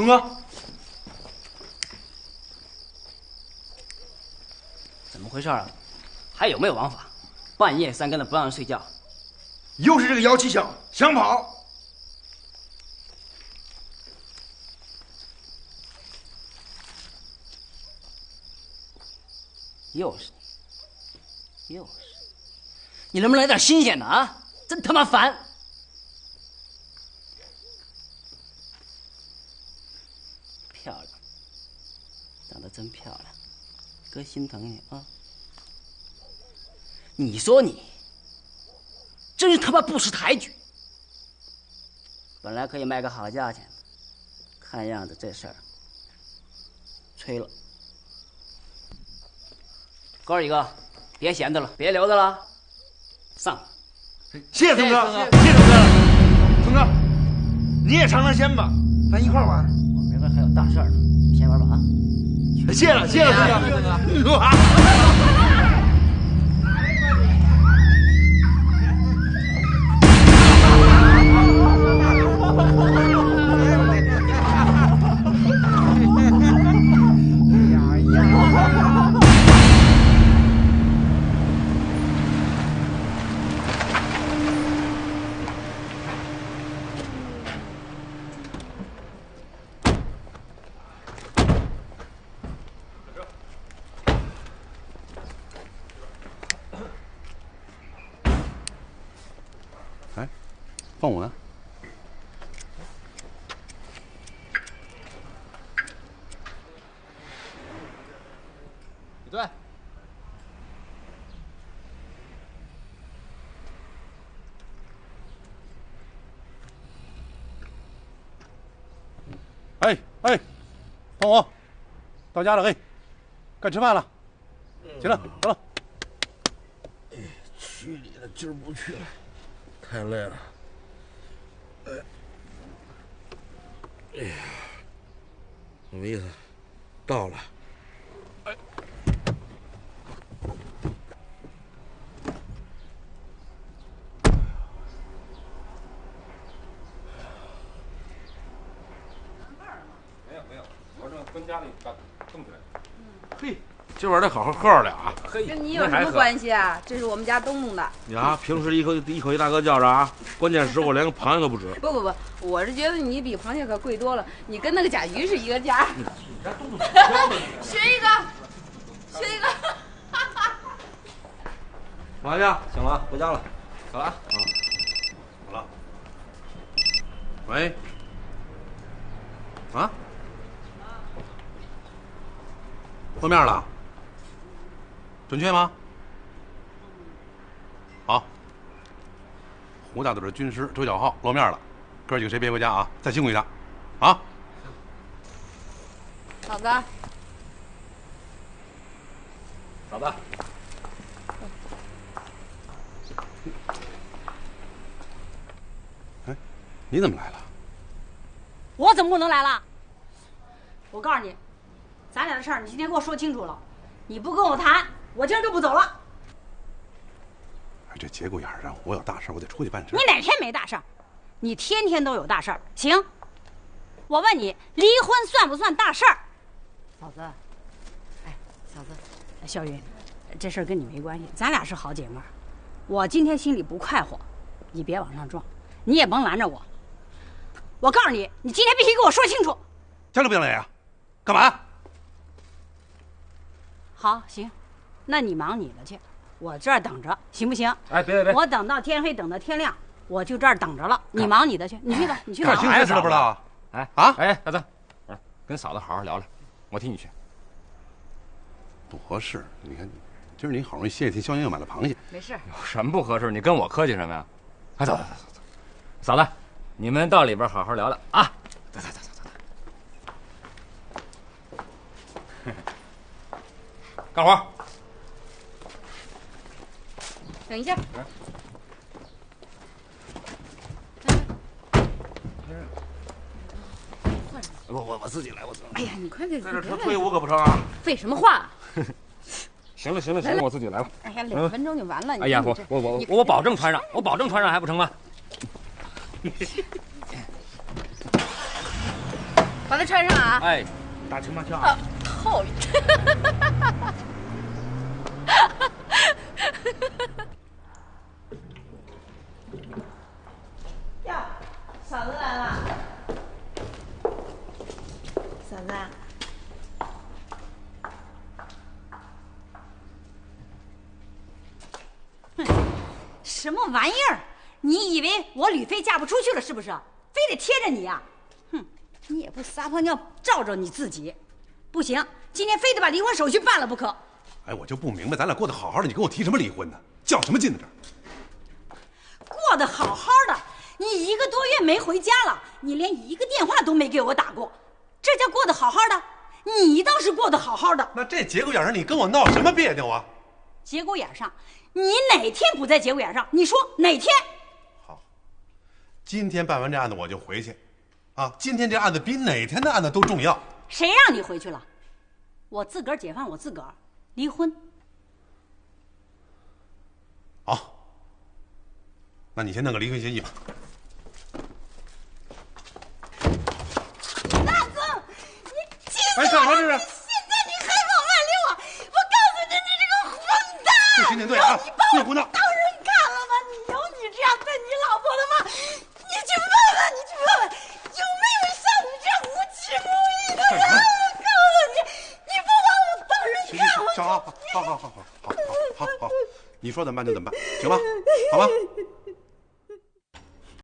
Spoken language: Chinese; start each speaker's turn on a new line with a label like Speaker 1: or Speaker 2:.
Speaker 1: 童哥，
Speaker 2: 怎么回事啊？还有没有王法？半夜三更的不让人睡觉。
Speaker 1: 又是这个姚七想跑。
Speaker 2: 又是你，你能不能来点新鲜的啊？真他妈烦！漂亮，长得真漂亮，哥心疼你啊！你说你，真是他妈不识抬举。本来可以卖个好价钱，看样子这事儿吹了。哥儿几个，别闲着了，别留着了，上！
Speaker 1: 谢谢童哥，谢谢童哥。童哥，你也尝尝鲜吧，咱一块玩。
Speaker 2: 我明儿还有大事儿呢，你先玩吧啊！
Speaker 1: 谢了，谢了，童哥。
Speaker 3: 放我呢？
Speaker 4: 李队，
Speaker 3: 哎，放我！到家了，嘿，该吃饭了。行了，走了。
Speaker 5: 去你的，今儿不去了，太累了。哎呀，什么意思？到了。
Speaker 4: 没有，我正跟家里把冻起来。
Speaker 5: 嘿，今晚得好好喝上俩。
Speaker 4: 嘿，
Speaker 6: 跟你有什么关系啊？这是我们家东弄的。
Speaker 5: 呀，平时一口一大哥叫着啊，关键时候连个螃蟹都不止。
Speaker 6: 不，我是觉得你比螃蟹可贵多了，你跟那个甲鱼是一个价。学一个。
Speaker 5: 马去，行了，回家了，走了啊。
Speaker 3: 好了。喂。啊？露面了？准确吗？好。胡大队的军师周小浩露面了，哥几个谁别回家啊？再辛苦一趟，啊！
Speaker 6: 嫂子，
Speaker 3: 哎，你怎么来了？
Speaker 7: 我怎么不能来了？我告诉你，咱俩的事儿，你今天给我说清楚了。你不跟我谈，我今儿就不走了。
Speaker 3: 哎，这节骨眼上，我有大事，我得出去办事。
Speaker 7: 你哪天没大事儿？你天天都有大事儿。行，我问你，离婚算不算大事儿？嫂子，哎，嫂子，小云，这事儿跟你没关系，咱俩是好姐妹儿。我今天心里不快活，你别往上撞，你也甭拦着我。我告诉你，你今天必须给我说清楚。
Speaker 3: 讲理不讲理啊？干嘛？
Speaker 7: 好，行，那你忙你的去，我这儿等着，行不行？
Speaker 4: 哎，别，
Speaker 7: 我等到天黑，等到天亮，我就这儿等着了。你忙你的去，你去吧，你去吧。
Speaker 3: 看形势知道不知道？
Speaker 4: 哎
Speaker 3: 啊，
Speaker 4: 哎，大子，跟嫂子好好聊聊，我替你去。
Speaker 3: 不合适，你看，今儿你好容易歇一天，肖英又买了螃蟹。
Speaker 7: 没事。
Speaker 4: 有什么不合适？你跟我客气什么呀？哎，走，嫂子，你们到里边好好聊聊啊。走。干活。
Speaker 6: 等一下。
Speaker 5: 我自己来，
Speaker 6: 哎呀，你快点！
Speaker 5: 在这车推我可不成啊！
Speaker 6: 废什么话？
Speaker 4: 行了，我自己来吧。
Speaker 6: 哎呀，2分钟就完了。
Speaker 4: 哎呀，我保证穿上，还不成吗？
Speaker 6: 把它穿上啊！
Speaker 4: 哎，
Speaker 5: 打情骂俏
Speaker 6: 啊，讨厌！
Speaker 8: 呀，嫂子来了。嫂子，
Speaker 7: 什么玩意儿？你以为我吕飞嫁不出去了是不是？非得贴着你呀？哼，你也不撒泡尿照照你自己，不行，今天非得把离婚手续办了不可。
Speaker 3: 哎，我就不明白，咱俩过得好好的，你跟我提什么离婚呢？较什么劲呢？这
Speaker 7: 过得好好的，你1个多月没回家了，你连1个电话都没给我打过，这叫过得好好的？你倒是过得好好的。
Speaker 3: 那这节骨眼上，你跟我闹什么别扭啊？
Speaker 7: 节骨眼上，你哪天不在节骨眼上？你说哪天？
Speaker 3: 好，今天办完这案子我就回去，啊，今天这案子比哪天的案子都重要。
Speaker 7: 谁让你回去了？我自个儿解放我自个儿，离婚。
Speaker 3: 好，那你先弄个离婚协议吧。
Speaker 7: 大曾，你气死我了！
Speaker 3: 哎，干什么这是？
Speaker 7: 现在你还往外溜啊！我告诉你，你这个混蛋！
Speaker 3: 对，行对啊，别胡闹！
Speaker 7: 当人看了吗？你有你这样对你老婆的吗？你去问问，有没有像你这样无情无义的人？我告诉你，你不把我当人看，我
Speaker 3: 行，好，你说怎么办就怎么办，行吧？好吧。